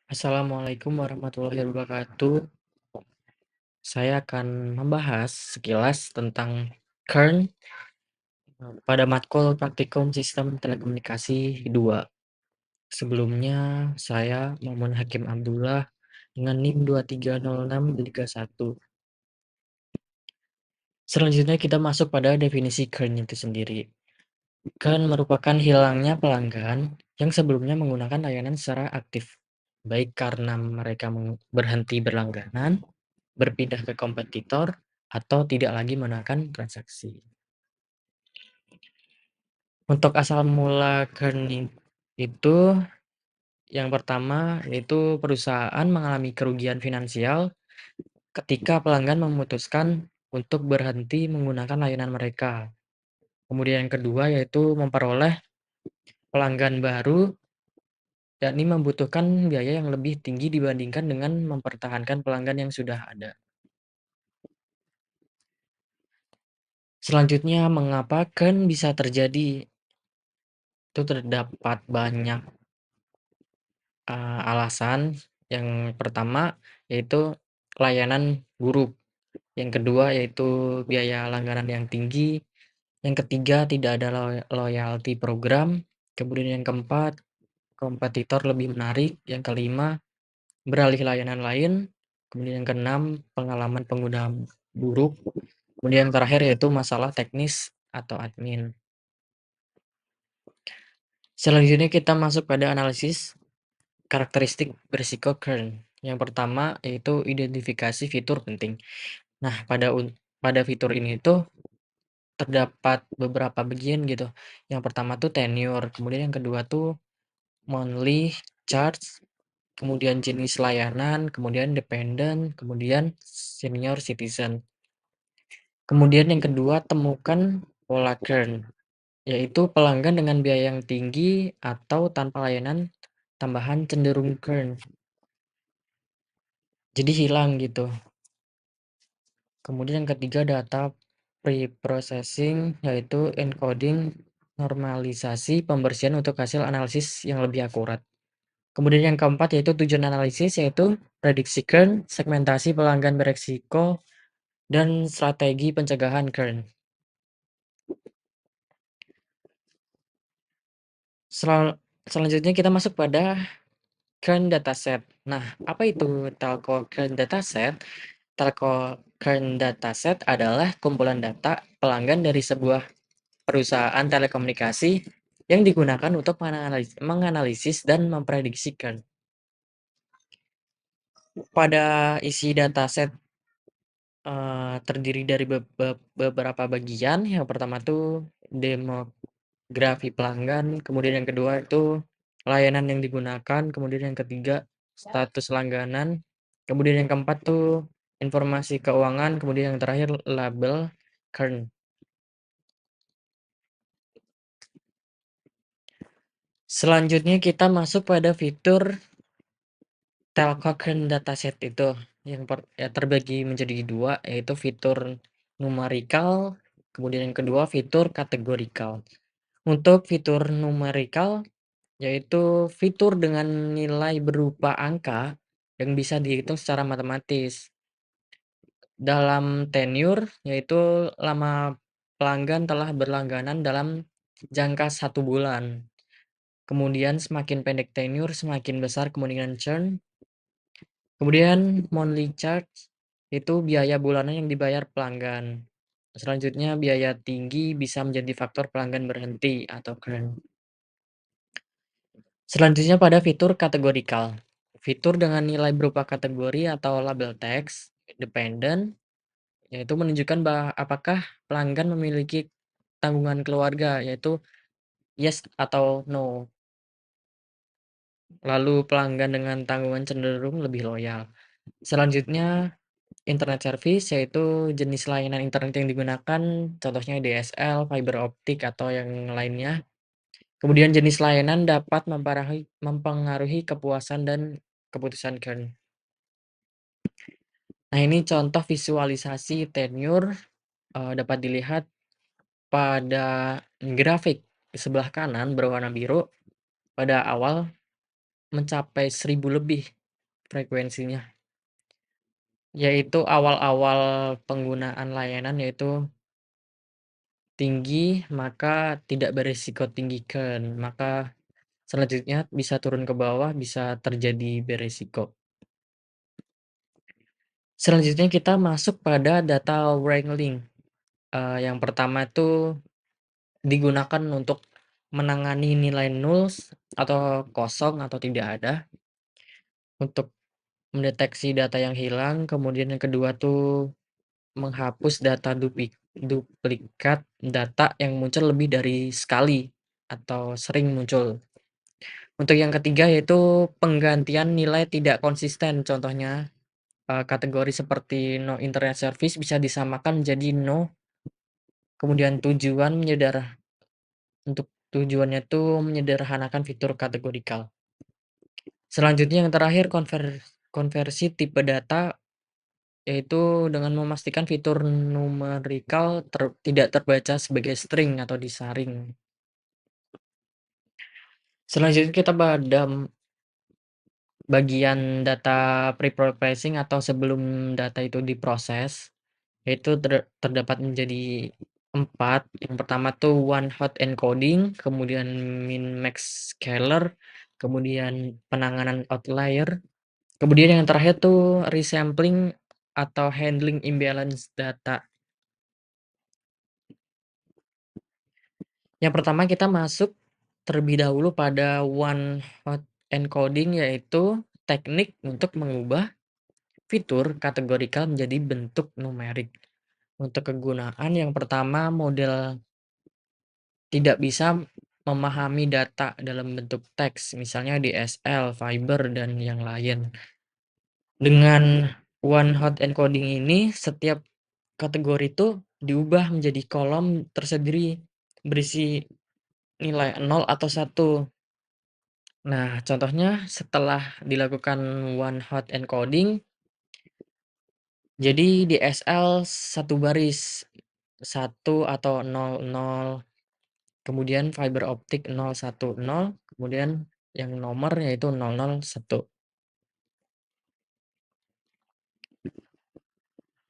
Assalamualaikum warahmatullahi wabarakatuh. Saya akan membahas sekilas tentang kern pada matkul praktikum sistem telekomunikasi 2. Sebelumnya, saya Muhammad Hakim Abdullah dengan NIM 230631. Selanjutnya kita masuk pada definisi kern itu sendiri. Kern merupakan hilangnya pelanggan yang sebelumnya menggunakan layanan secara aktif, baik karena mereka berhenti berlangganan, berpindah ke kompetitor, atau tidak lagi menggunakan transaksi. Untuk asal mula kern itu yang pertama yaitu perusahaan mengalami kerugian finansial ketika pelanggan memutuskan untuk berhenti menggunakan layanan mereka. Kemudian yang kedua yaitu memperoleh pelanggan baru, yakni membutuhkan biaya yang lebih tinggi dibandingkan dengan mempertahankan pelanggan yang sudah ada. Selanjutnya, mengapa kern bisa terjadi? Itu terdapat banyak alasan. Yang pertama yaitu layanan buruk, yang kedua yaitu biaya langganan yang tinggi, yang ketiga tidak ada loyalty program, kemudian yang keempat kompetitor lebih menarik, yang kelima beralih layanan lain, kemudian yang keenam pengalaman pengguna buruk, kemudian yang terakhir yaitu masalah teknis atau admin. Selanjutnya kita masuk pada analisis karakteristik berisiko kern. Yang pertama yaitu identifikasi fitur penting. Nah, pada fitur ini tuh terdapat beberapa bagian gitu. Yang pertama tuh tenure, kemudian yang kedua tuh monthly charge, kemudian jenis layanan, kemudian dependent, kemudian senior citizen. Kemudian yang kedua temukan pola kern, yaitu pelanggan dengan biaya yang tinggi atau tanpa layanan tambahan cenderung kern. Jadi hilang gitu. Kemudian yang ketiga data pre-processing, yaitu encoding, normalisasi, pembersihan untuk hasil analisis yang lebih akurat. Kemudian yang keempat yaitu tujuan analisis, yaitu prediksi kern, segmentasi pelanggan beresiko, dan strategi pencegahan kern. Selanjutnya kita masuk pada kern dataset. Nah, apa itu telco kern dataset? Telco kern dataset adalah kumpulan data pelanggan dari sebuah perusahaan telekomunikasi yang digunakan untuk menganalisis dan memprediksikan. Pada isi dataset terdiri dari beberapa bagian. Yang pertama tuh demografi pelanggan, kemudian yang kedua itu layanan yang digunakan, kemudian yang ketiga status langganan, kemudian yang keempat tuh informasi keuangan, kemudian yang terakhir label kern. Selanjutnya kita masuk pada fitur telco kern dataset itu yang terbagi menjadi dua, yaitu fitur numerical, kemudian yang kedua fitur kategorikal. Untuk fitur numerical, yaitu fitur dengan nilai berupa angka yang bisa dihitung secara matematis. Dalam tenure, yaitu lama pelanggan telah berlangganan dalam jangka 1 bulan. Kemudian semakin pendek tenure, semakin besar kemungkinan churn. Kemudian monthly charge itu biaya bulanan yang dibayar pelanggan. Selanjutnya biaya tinggi bisa menjadi faktor pelanggan berhenti atau churn. Selanjutnya pada fitur kategorikal. Fitur dengan nilai berupa kategori atau label teks dependent, yaitu menunjukkan apakah pelanggan memiliki tanggungan keluarga, yaitu yes atau no. Lalu pelanggan dengan tanggungan cenderung lebih loyal. Selanjutnya internet service, yaitu jenis layanan internet yang digunakan, contohnya DSL, fiber optik, atau yang lainnya. Kemudian jenis layanan dapat mempengaruhi kepuasan dan keputusan kern. Nah, ini contoh visualisasi tenure dapat dilihat pada grafik di sebelah kanan berwarna biru pada awal mencapai 1000 lebih frekuensinya, yaitu awal-awal penggunaan layanan yaitu tinggi, maka tidak beresiko tinggikan, maka selanjutnya bisa turun ke bawah, bisa terjadi beresiko. Selanjutnya kita masuk pada data wrangling, yang pertama itu digunakan untuk menangani nilai nul atau kosong atau tidak ada, untuk mendeteksi data yang hilang, kemudian yang kedua tuh menghapus data duplikat data yang muncul lebih dari sekali atau sering muncul. Untuk yang ketiga yaitu penggantian nilai tidak konsisten, contohnya, kategori seperti no internet service bisa disamakan menjadi no, kemudian tujuannya tuh menyederhanakan fitur kategorikal. Selanjutnya yang terakhir konversi tipe data, yaitu dengan memastikan fitur numerikal tidak terbaca sebagai string atau disaring. Selanjutnya kita pada bagian data pre-processing atau sebelum data itu diproses, yaitu terdapat menjadi 4. Yang pertama tuh one hot encoding, kemudian min max scaler, kemudian penanganan outlier, kemudian yang terakhir tuh resampling atau handling imbalance data. Yang pertama kita masuk terlebih dahulu pada one hot encoding, yaitu teknik untuk mengubah fitur kategorikal menjadi bentuk numerik. Untuk kegunaan yang pertama, model tidak bisa memahami data dalam bentuk teks, misalnya DSL, Fiber, dan yang lain. Dengan one hot encoding ini, setiap kategori itu diubah menjadi kolom tersendiri berisi nilai 0 atau 1. Nah, contohnya setelah dilakukan one hot encoding, jadi DSL satu baris, 1 atau 00, kemudian fiber optik 010, kemudian yang nomor yaitu 001.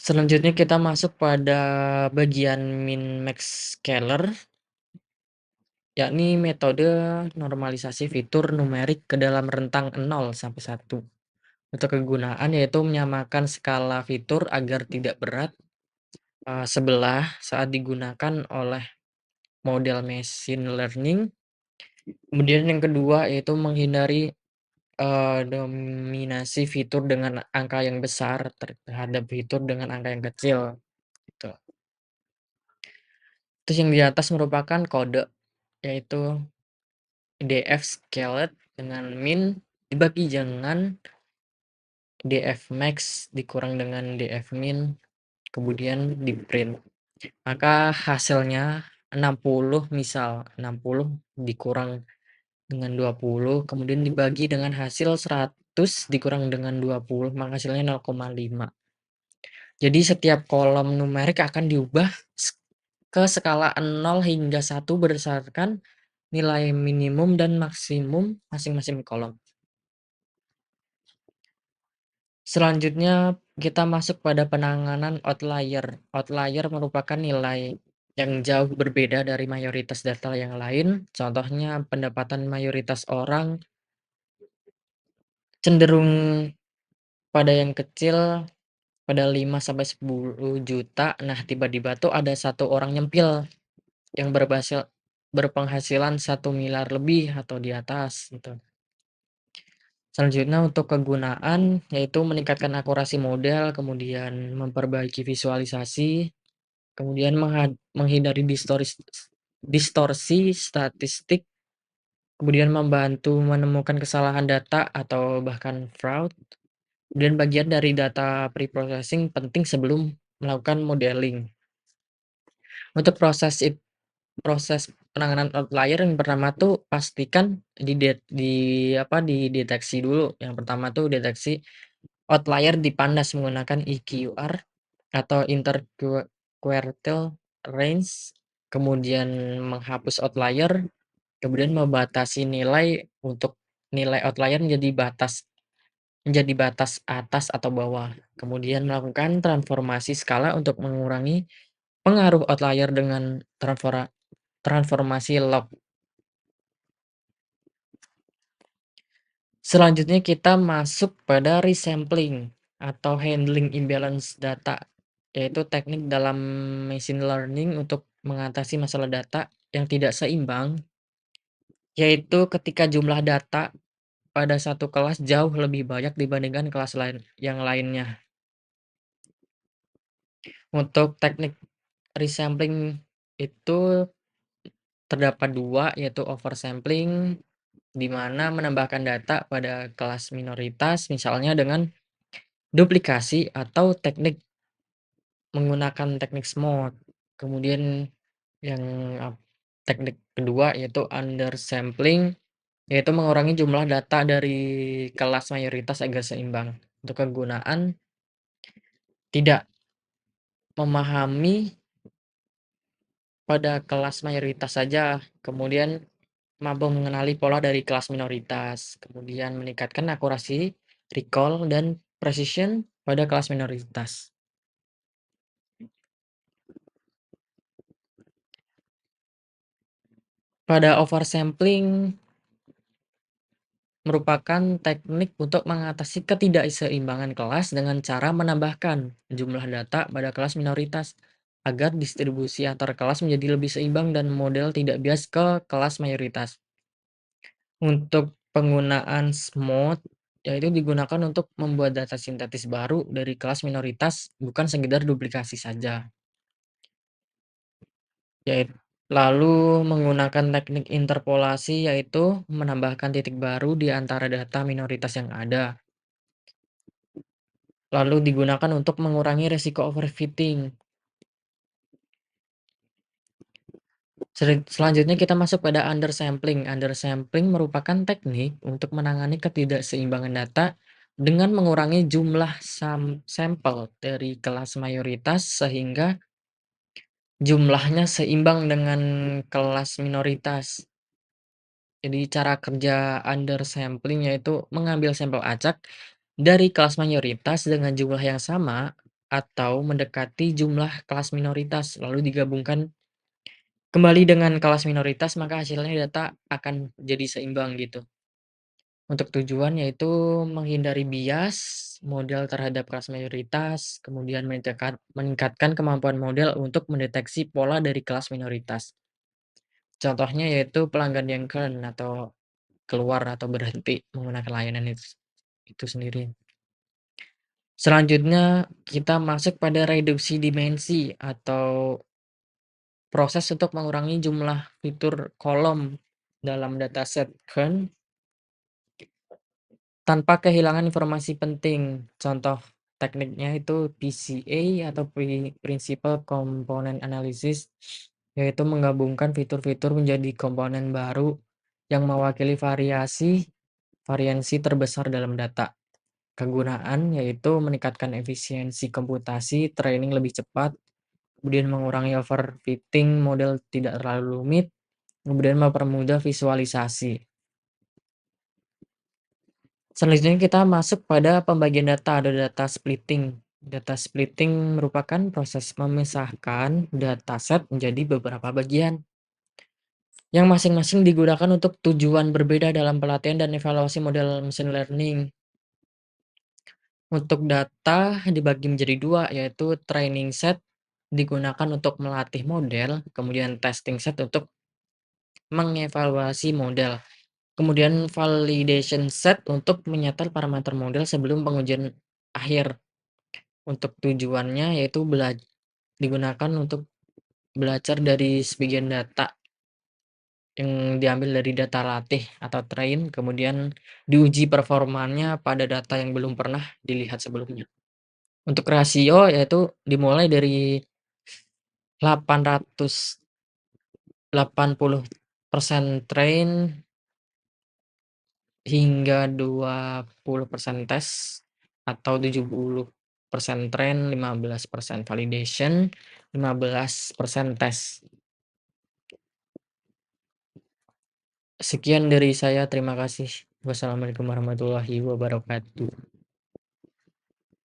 Selanjutnya kita masuk pada bagian min max scaler, yakni metode normalisasi fitur numerik ke dalam rentang 0 sampai 1. Untuk kegunaan yaitu menyamakan skala fitur agar tidak berat sebelah saat digunakan oleh model machine learning. Kemudian yang kedua yaitu menghindari dominasi fitur dengan angka yang besar terhadap fitur dengan angka yang kecil, gitu. Terus yang di atas merupakan kode, yaitu df scaled dengan min dibagi dengan df max dikurang dengan df min, kemudian di-print. Maka hasilnya 60, misal 60 dikurang dengan 20, kemudian dibagi dengan hasil 100 dikurang dengan 20, maka hasilnya 0,5. Jadi setiap kolom numerik akan diubah ke skala 0 hingga 1 berdasarkan nilai minimum dan maksimum masing-masing kolom. Selanjutnya kita masuk pada penanganan outlier. Outlier merupakan nilai yang jauh berbeda dari mayoritas data yang lain. Contohnya pendapatan mayoritas orang cenderung pada yang kecil, pada 5 sampai 10 juta. Nah, tiba-tiba tuh ada satu orang nyempil yang berpenghasilan 1 miliar lebih atau di atas gitu. Selanjutnya untuk kegunaan yaitu meningkatkan akurasi model, kemudian memperbaiki visualisasi, kemudian menghindari distorsi statistik, kemudian membantu menemukan kesalahan data atau bahkan fraud. Kemudian bagian dari data preprocessing penting sebelum melakukan modeling. Untuk proses penanganan outlier yang pertama tuh pastikan dideteksi dulu. Yang pertama tuh deteksi outlier dipandas menggunakan EQR atau interquartile range, kemudian menghapus outlier, kemudian membatasi nilai untuk nilai outlier menjadi batas menjadi batas atas atau bawah. Kemudian melakukan transformasi skala untuk mengurangi pengaruh outlier dengan transformasi log. Selanjutnya kita masuk pada resampling atau handling imbalance data, yaitu teknik dalam machine learning untuk mengatasi masalah data yang tidak seimbang, yaitu ketika jumlah data pada satu kelas jauh lebih banyak dibandingkan kelas lain yang lainnya. Untuk teknik resampling itu terdapat dua, yaitu oversampling, di mana menambahkan data pada kelas minoritas, misalnya dengan duplikasi atau menggunakan teknik smooth. Kemudian yang teknik kedua yaitu undersampling, yaitu mengurangi jumlah data dari kelas mayoritas agar seimbang. Untuk kegunaan tidak memahami pada kelas mayoritas saja, kemudian mampu mengenali pola dari kelas minoritas, kemudian meningkatkan akurasi, recall, dan precision pada kelas minoritas. Pada oversampling merupakan teknik untuk mengatasi ketidakseimbangan kelas dengan cara menambahkan jumlah data pada kelas minoritas agar distribusi antar kelas menjadi lebih seimbang dan model tidak bias ke kelas mayoritas. Untuk penggunaan smooth, yaitu digunakan untuk membuat data sintetis baru dari kelas minoritas, bukan sekedar duplikasi saja. Yaitu lalu menggunakan teknik interpolasi, yaitu menambahkan titik baru di antara data minoritas yang ada. Lalu digunakan untuk mengurangi resiko overfitting. Selanjutnya kita masuk pada undersampling. Undersampling merupakan teknik untuk menangani ketidakseimbangan data dengan mengurangi jumlah sampel dari kelas mayoritas sehingga jumlahnya seimbang dengan kelas minoritas. Jadi cara kerja undersampling yaitu mengambil sampel acak dari kelas mayoritas dengan jumlah yang sama atau mendekati jumlah kelas minoritas lalu digabungkan kembali dengan kelas minoritas, maka hasilnya data akan jadi seimbang gitu. Untuk tujuan yaitu menghindari bias model terhadap kelas mayoritas, kemudian meningkatkan kemampuan model untuk mendeteksi pola dari kelas minoritas. Contohnya yaitu pelanggan yang keren atau keluar atau berhenti menggunakan layanan itu sendiri. Selanjutnya kita masuk pada reduksi dimensi atau proses untuk mengurangi jumlah fitur kolom dalam dataset kern tanpa kehilangan informasi penting. Contoh tekniknya itu PCA atau Principal Component Analysis, yaitu menggabungkan fitur-fitur menjadi komponen baru yang mewakili variansi terbesar dalam data. Kegunaan yaitu meningkatkan efisiensi komputasi, training lebih cepat, kemudian mengurangi overfitting model tidak terlalu rumit, kemudian mempermudah visualisasi. Selanjutnya kita masuk pada pembagian data, ada data splitting. Data splitting merupakan proses memisahkan dataset menjadi beberapa bagian yang masing-masing digunakan untuk tujuan berbeda dalam pelatihan dan evaluasi model machine learning. Untuk data dibagi menjadi dua, yaitu training set digunakan untuk melatih model, kemudian testing set untuk mengevaluasi model. Kemudian validation set untuk menyetel parameter model sebelum pengujian akhir. Untuk tujuannya yaitu digunakan untuk belajar dari sebagian data yang diambil dari data latih atau train, kemudian diuji performanya pada data yang belum pernah dilihat sebelumnya. Untuk rasio yaitu dimulai dari 880% train hingga 20% tes atau 70% train, 15% validation, 15% tes. Sekian dari saya, terima kasih. Wassalamualaikum warahmatullahi wabarakatuh.